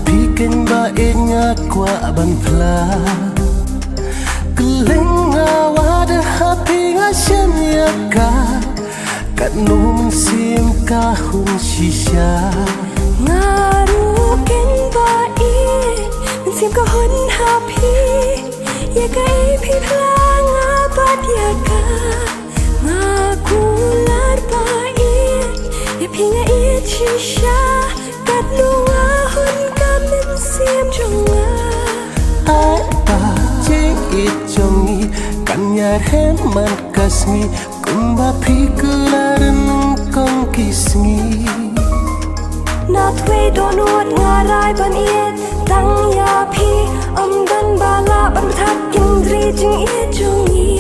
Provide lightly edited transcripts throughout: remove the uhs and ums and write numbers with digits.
piken ba enya kwa ban pla kelenga wada happy ngasem ya ka kat num sim ka hun shisha ngaruken ba sim ka hun happy ya ka pi planga bat ya ka ngakular ba ya pinga shisha kat nuwa hun ka min sim jonga ai ba jing it jongi kanya hem man kasmi kumba pikularan kong kismi na twe donut ngarai ban tang ya pi dan bala ban thak indri jing jongi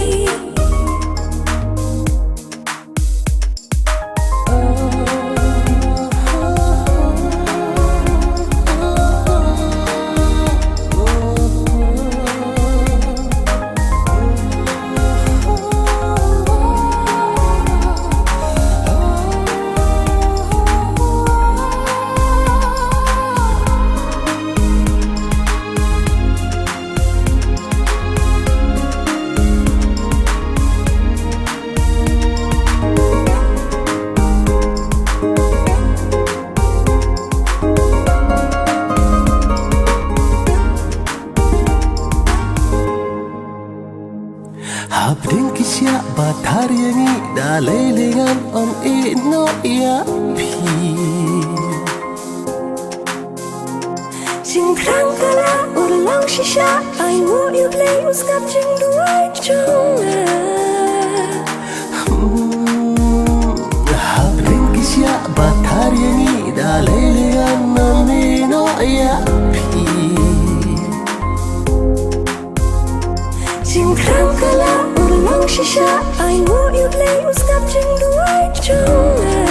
Habding kisya batar yangi dalay lengan on ino ya pi Jing prang kala ulang shisha I know you play uskap jing duai chunga Habding kisya batar yangi dalay lengan on ino ya pi Jing prang kala ulang shisha I know you play uskap jing duai chunga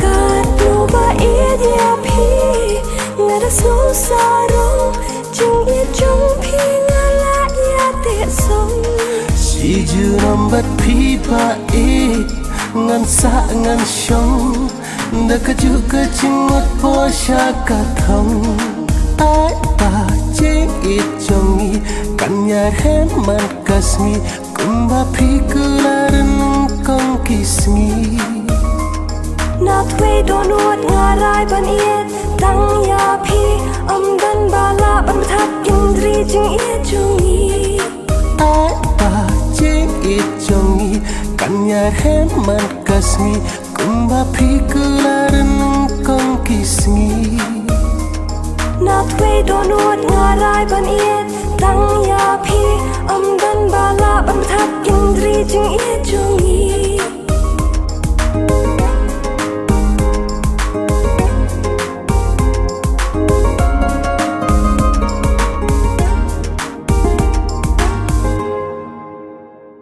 Kat no ba ya pi ngada slow sarong jing jong pi ngala ya te song Si ju nambat pi pa ngan sa ngan shong da ka ju ka chingot po sha ka thong ai pa jing it jongi kanya hem man kasmi kumba pikularan kong kismi na twe donut ngarai ban tang ya pi dan bala ban thak indri jing jongi ai pa jing it jongi kanya hem man kasmi kumba pikularan kong kismi na twe donut ngarai ban tang ya pi dan bala ban thak indri jing jongi